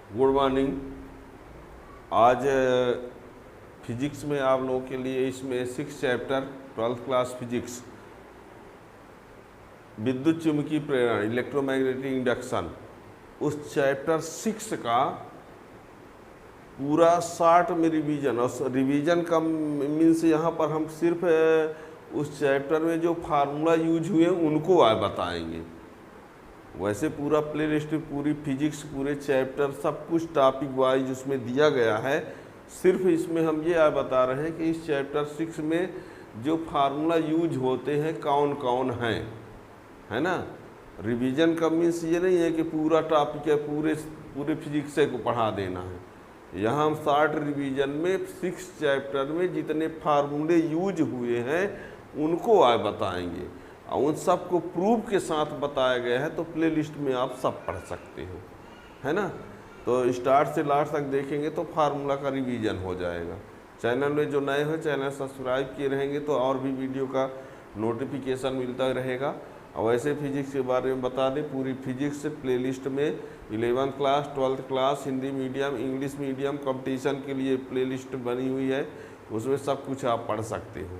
Good morning. आज physics में आप लोगों के लिए इसमें 6 चैप्टर 12th क्लास फिजिक्स विद्युत चुम्बकीय प्रेरण इलेक्ट्रोमैग्नेटिक इंडक्शन उस चैप्टर 6 का पूरा 60 में रिवीजन। और रिवीजन का मीन्स यहाँ पर हम सिर्फ उस चैप्टर में जो फार्मूला यूज हुए उनको आज बताएंगे। वैसे पूरा प्ले लिस्ट पूरी फिजिक्स पूरे चैप्टर सब कुछ टॉपिक वाइज उसमें दिया गया है। सिर्फ इसमें हम ये आज बता रहे हैं कि इस चैप्टर 6 में जो फार्मूला यूज होते हैं कौन कौन हैं, है ना। रिवीजन का मीन्स ये नहीं है कि पूरा टॉपिक है पूरे फिजिक्स को पढ़ा देना है। यहाँ हम 60 रिवीजन में 6 चैप्टर में जितने फार्मूले यूज हुए हैं उनको आज बताएंगे और उन सब को प्रूफ के साथ बताया गया है। तो प्ले लिस्ट में आप सब पढ़ सकते हो, है ना। तो स्टार्ट से लास्ट तक देखेंगे तो फार्मूला का रिवीजन हो जाएगा। चैनल में जो नए हो चैनल सब्सक्राइब किए रहेंगे तो और भी वीडियो का नोटिफिकेशन मिलता रहेगा। और वैसे फिजिक्स के बारे में बता दें, पूरी फिजिक्स प्ले लिस्ट में 11th class 12th class Hindi medium English medium competition के लिए प्ले लिस्ट बनी हुई है, उसमें सब कुछ आप पढ़ सकते हो,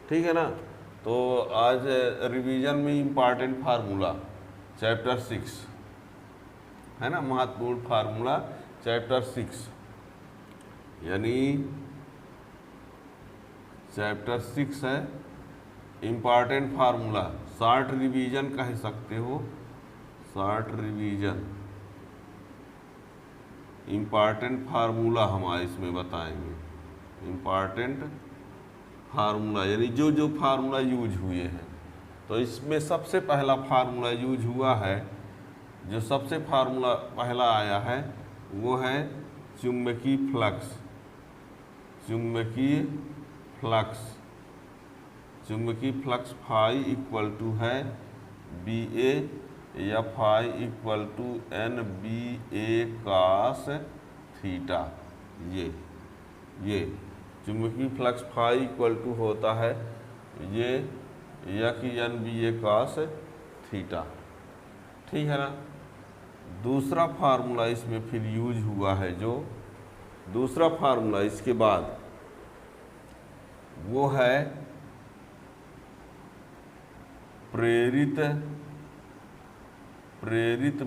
ठीक है ना। तो आज रिवीजन में इम्पॉर्टेंट फार्मूला चैप्टर 6 है ना, महत्वपूर्ण फार्मूला चैप्टर 6 यानी चैप्टर 6 है इम्पॉर्टेंट फार्मूला। 60 रिवीजन कह सकते हो, 60 रिवीजन इम्पॉर्टेंट फार्मूला हम इसमें बताएंगे। इम्पॉर्टेंट फार्मूला यानी जो जो फार्मूला यूज हुए हैं। तो इसमें सबसे पहला फार्मूला यूज हुआ है, जो सबसे फार्मूला पहला आया है वो है चुंबकीय फ्लक्स। चुंबकीय फ्लक्स चुंबकीय फ्लक्स फाई इक्वल टू है बी ए या phi equal to N B A cos theta. ये चुंबकीय फ्लक्स फाई इक्वल टू होता है ये या कि N B A cos theta, ठीक है ना। दूसरा फार्मूला इसमें फिर यूज हुआ है, जो दूसरा फार्मूला इसके बाद वो है प्रेरित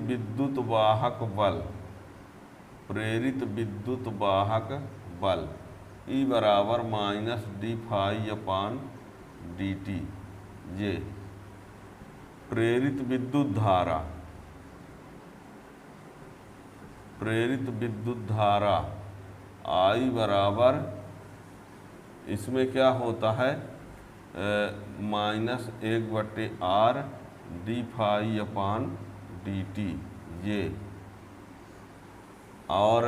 विद्युत वाहक बल। प्रेरित विद्युत वाहक बल E बराबर माइनस डी फाई अपान डी टी। ये प्रेरित विद्युत धारा, प्रेरित विद्युत धारा I बराबर इसमें क्या होता है माइनस 1/r डी फाई अपान डी टी। ये और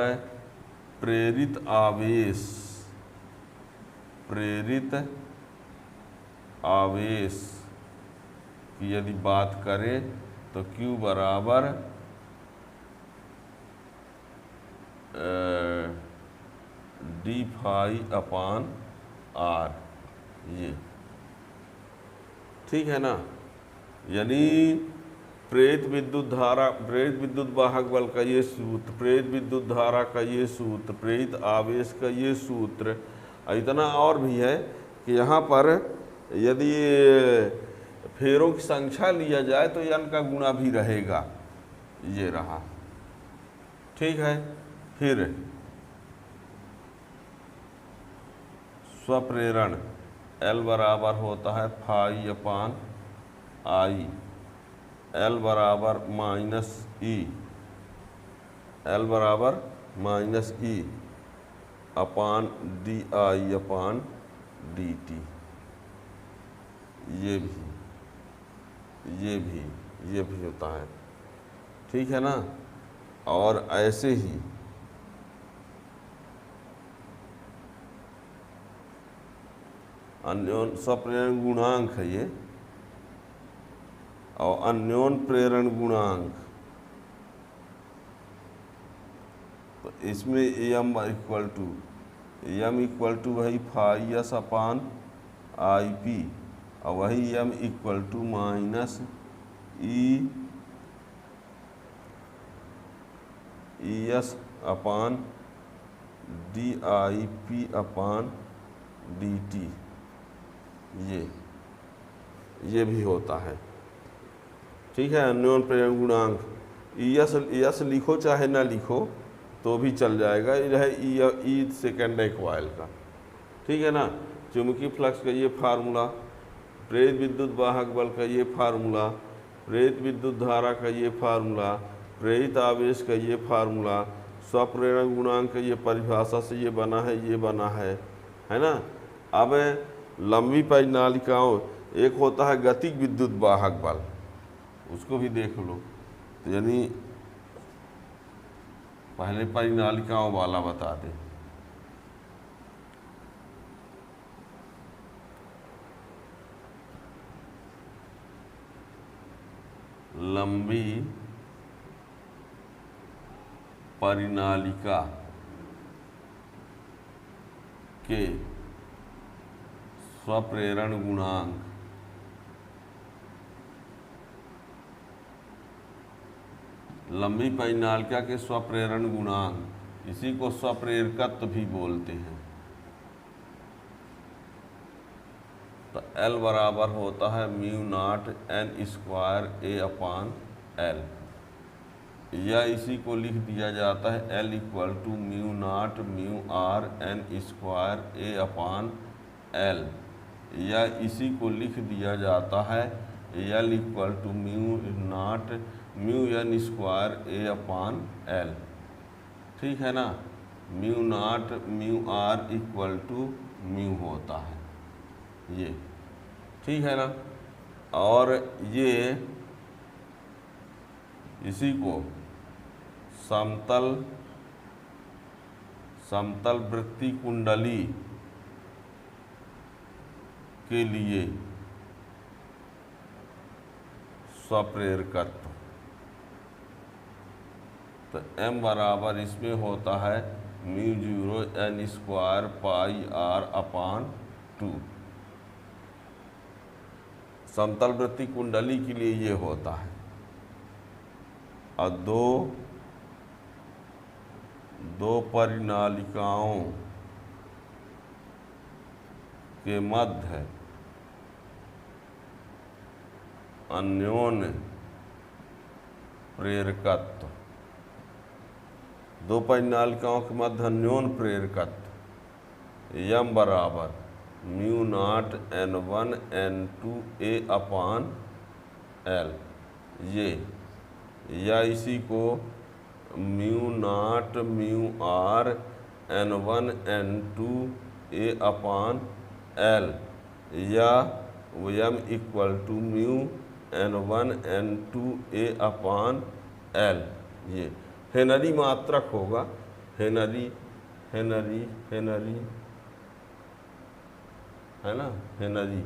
प्रेरित आवेश, प्रेरित आवेश की यदि बात करें तो Q बराबर डी फाई अपान आर। ये ठीक है ना। यानी प्रेरित विद्युत धारा, प्रेरित विद्युत वाहक बल का ये सूत्र, प्रेरित विद्युत धारा का ये सूत्र, प्रेरित आवेश का ये सूत्र, इतना और भी है कि यहाँ पर यदि फेरों की संख्या लिया जाए तो n का गुणा भी रहेगा। ये रहा, ठीक है। फिर स्वप्रेरण L बराबर होता है फाई अपान आई। L बराबर माइनस ई, L बराबर माइनस ई अपान डी आई अपान डी टी। ये भी होता है, ठीक है ना। और ऐसे ही अन्योन स्वप्रेरण गुणांक है ये, और अन्योन प्रेरण गुणांक, तो इसमें एम इक्वल टू वही phi S upon I P, और वही M equal to minus E E S upon d I P upon d t, ये भी होता है। ठीक है, अन्योन प्रेरण गुणांक यस लिखो चाहे ना लिखो तो भी चल जाएगा, ये है ई सेकेंड कॉइल का। ठीक है ना, चुंबकीय फ्लक्स का ये फार्मूला, प्रेरित विद्युत वाहक बल का ये फार्मूला, प्रेरित विद्युत धारा का ये फार्मूला, प्रेरित आवेश का ये फार्मूला, स्वप्रेरण गुणांक का ये परिभाषा से ये बना है ना। अब लंबी परिनालिकाओं, एक होता है गतिक विद्युत वाहक बल, उसको भी देख लो। तो यानी पहले परिनालिकाओं वाला बता दें। लंबी परिनालिका के स्वप्रेरण गुणांक लंबी परिनालिका के स्वप्रेरण गुणांक, इसी को स्वप्रेरकत्व भी बोलते हैं। तो L बराबर होता है mu naught N square A upon L, या इसी को लिख दिया जाता है L equal to mu naught mu R N square A upon L, या इसी को लिख दिया जाता है L equal to mu naught mu N square A upon L. ठीक है ना, mu naught mu R equal to mu होता है ये। ठीक है ना, और ये इसी को समतल वृत्ति कुंडली के लिए स्वप्रेरकत्व, तो m बराबर इसमें होता है mu zero n square pi r upon 2। समतल वृत्ति कुंडली के लिए ये होता है। और दो परिनालिकाओं के मध्य अन्योन्य प्रेरकत्व, दो परिनालिकाओं के मध्य अन्योन्य प्रेरकत्व यम बराबर mu naught n1 n2 a upon L, ये, या इसी को mu naught mu r n1 n2 a upon L, या यम equal to mu n1 n2 a upon L, ये हेनरी मात्रक होगा। हेनरी है ना, हेनरी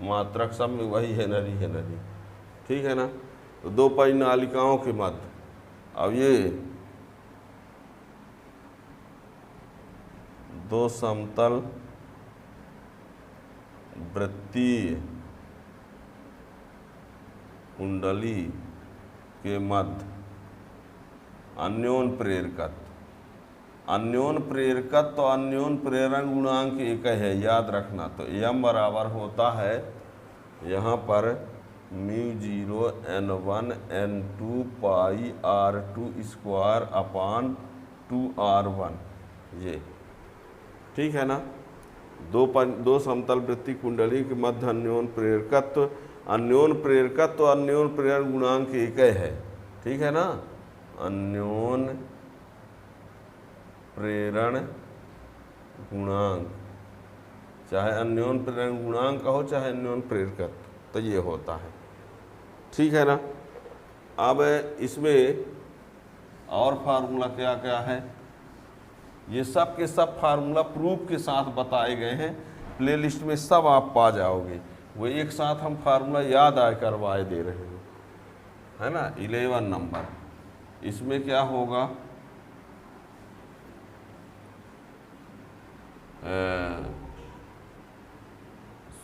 मात्रक सब में वही हेनरी। ठीक है ना, तो दो परिनालिकाओं के मध्य, अब ये दो समतल वृत्तीय कुंडली के मध्य अन्योन्य प्रेरकत्व, अन्योन्य प्रेरकत्व तो अन्योन्य प्रेरण गुणांक एक है, याद रखना। तो यम बराबर होता है यहाँ पर म्यू जीरो n1 n2 पाई r2 स्क्वायर अपान 2r1, ये। ठीक है ना, दो समतल वृत्तीय कुंडली के मध्य अन्योन्य प्रेरकत्व, अन्योन्य प्रेरकत्व अन्योन्य प्रेरण गुणांक एक है। ठीक है ना, अन्योन्य प्रेरण गुणांक, चाहे अन्योन्य प्रेरण गुणांक कहो चाहे अन्योन्य प्रेरकत्व, तो ये होता है। ठीक है ना, अब इसमें और फार्मूला क्या क्या है, ये सब के सब फार्मूला प्रूफ के साथ बताए गए हैं, प्लेलिस्ट में सब आप पा जाओगे। वो एक साथ हम फार्मूला याद आए करवाए दे रहे हैं, है ना। 11 नंबर, इसमें क्या होगा,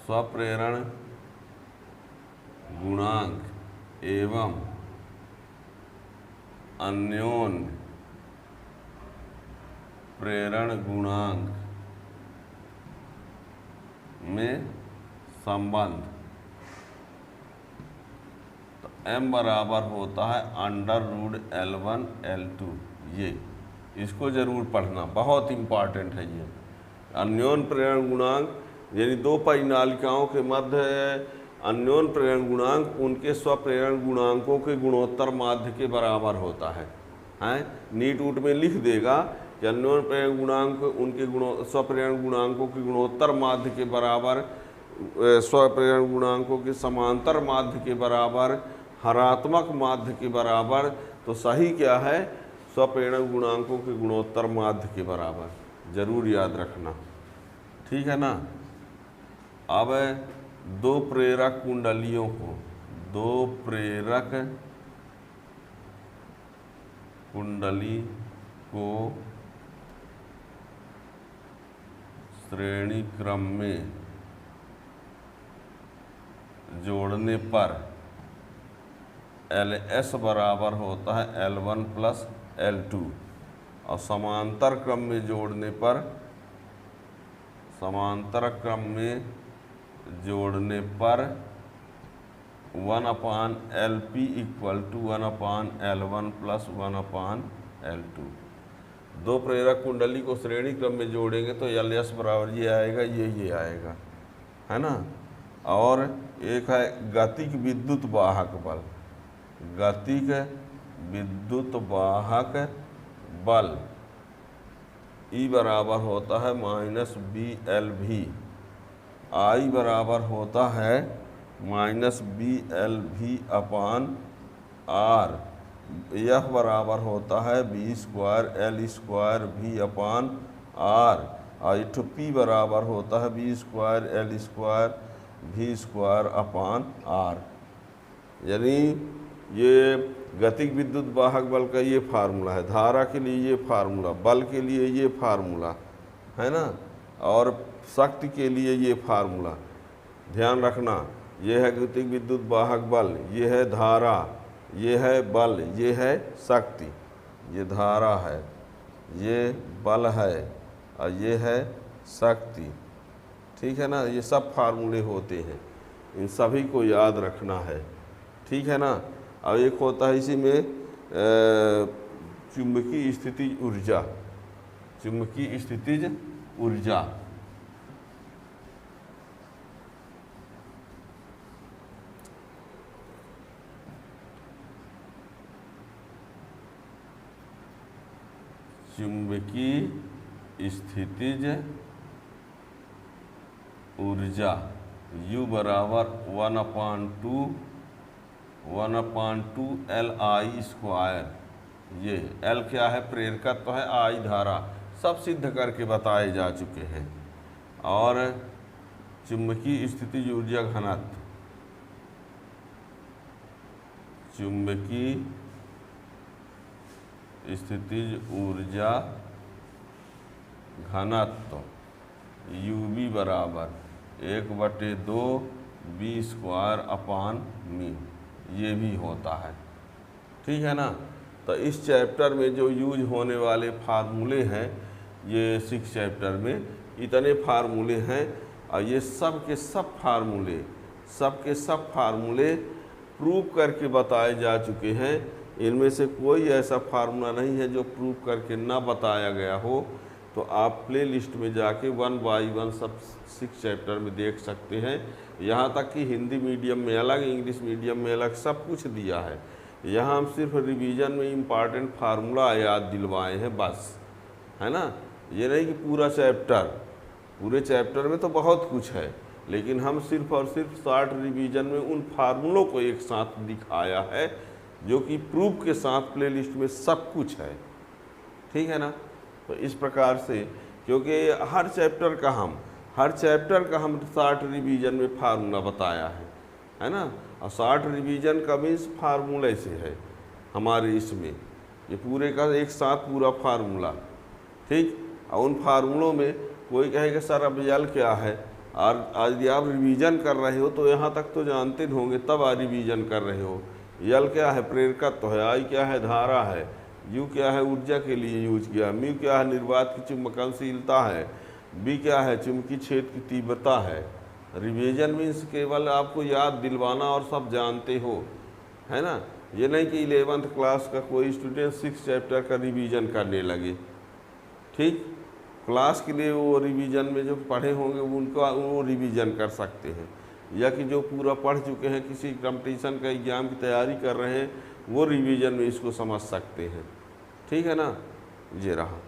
स्वप्रेरण गुणांक एवं अन्योन्य प्रेरण गुणांक में संबंध, तो m बराबर होता है √L1 L2। ये इसको जरूर पढ़ना, बहुत इंपॉर्टेंट है ये। अन्योन्य प्रेरण गुणांक यानी दो परिनालिकाओं के मध्य अन्योन्य प्रेरण गुणांक उनके स्वप्रेरण गुणांकों के गुणोत्तर माध्य के बराबर होता है। नीट ऊट में लिख देगा कि अन्योन्य प्रेरण गुणांक उनके स्वप्रेरण गुणांकों के गुणोत्तर माध्य के बराबर, स्वप्रेरण गुणांकों के समांतर माध्य के बराबर, हरात्मक माध्य के बराबर। तो सही क्या है? स्वप्रेरण गुणांकों के गुणोत्तर माध्य के बराबर, जरूर याद रखना, ठीक है ना। अब दो प्रेरक कुंडलियों को, दो प्रेरक कुंडली को श्रेणी क्रम में जोड़ने पर LS बराबर होता है L1 + L2, और समांतर क्रम में जोड़ने पर, समांतर क्रम में जोड़ने पर 1/LP = 1/L1 + 1/L2। दो प्रेरक कुंडली को श्रेणी क्रम में जोड़ेंगे तो LS बराबर ये आएगा, ये आएगा, है ना। और एक है गतिक विद्युत वाहक बल, गतिक विद्युत वाहक बल E बराबर होता है -BLV, I बराबर होता है -BLV/R, F बराबर होता है V²L²V/R, और P बराबर होता है V²L²V²R। यानी ये गतिक विद्युत वाहक बल का ये फार्मूला है, धारा के लिए ये फार्मूला, बल के लिए ये फार्मूला है ना, और शक्ति के लिए ये फार्मूला। ध्यान रखना, ये है गतिक विद्युत वाहक बल, ये है धारा, ये है बल, ये है शक्ति। ये धारा है, ये बल है, और ये है शक्ति, ठीक है ना। ये सब फार्मूले होते हैं, इन सभी को याद रखना है, ठीक है ना। और एक होता है इसी में चुंबकीय स्थितिज ऊर्जा, चुंबकीय स्थितिज ऊर्जा। चुंबकीय स्थितिज ऊर्जा U बराबर 1/2Li²। ये L क्या है? प्रेरकत्व है, I धारा, सब सिद्ध करके बताए जा चुके हैं। और चुंबकीय स्थितिज ऊर्जा घनत्व, चुंबकीय स्थितिज ऊर्जा घनत्व UV बराबर 1/2V²/μ, ये भी होता है, ठीक है ना। तो इस चैप्टर में जो यूज होने वाले फार्मूले हैं, ये 6 चैप्टर में इतने फार्मूले हैं, और ये सब के सब फार्मूले प्रूव करके बताए जा चुके हैं। इनमें से कोई ऐसा फार्मूला नहीं है जो प्रूव करके ना बताया गया हो। तो आप प्ले लिस्ट में जाके 1 बाय 1 सब 6 चैप्टर में देख सकते हैं। यहाँ तक कि हिंदी मीडियम में अलग, इंग्लिश मीडियम में अलग, सब कुछ दिया है। यहाँ हम सिर्फ रिवीजन में इम्पॉर्टेंट फार्मूला याद दिलवाए हैं बस, है ना। ये नहीं कि पूरा चैप्टर, पूरे चैप्टर में तो बहुत कुछ है, लेकिन हम सिर्फ और सिर्फ शॉर्ट रिवीजन में उन फार्मूलों को एक साथ दिखाया है जो कि प्रूफ के साथ प्ले लिस्ट में सब कुछ है, ठीक है ना। तो इस प्रकार से, क्योंकि हर चैप्टर का हम शॉर्ट रिवीजन में फार्मूला बताया है ना। और शॉर्ट रिवीजन का मीन्स फार्मूले से है हमारे इसमें, ये पूरे का एक साथ पूरा फार्मूला, ठीक। और उन फार्मूलों में कोई कहेगा सर अब यल क्या है, और यदि आप रिवीजन कर रहे हो तो यहाँ तक तो जानते होंगे, तब आप रिवीजन कर रहे हो। यल क्या है, प्रेरकत्व है, आई क्या है, धारा है, यू क्या है, ऊर्जा के लिए यूज किया, म्यू क्या है, निर्वात की चुंबकनशीलता है, बी क्या है, चुंबकीय क्षेत्र की तीव्रता है। रिवीजन मीन्स केवल आपको याद दिलवाना और सब जानते हो, है ना। ये नहीं कि 11th क्लास का कोई स्टूडेंट 6 चैप्टर का रिवीजन करने लगे, ठीक। क्लास के लिए वो रिवीजन में जो पढ़े होंगे उनका वो रिवीजन कर सकते हैं, या कि जो पूरा पढ़ चुके हैं, किसी कंपटीशन का एग्ज़ाम की तैयारी कर रहे हैं, वो रिवीजन में इसको समझ सकते हैं, ठीक है ना। ये रहा।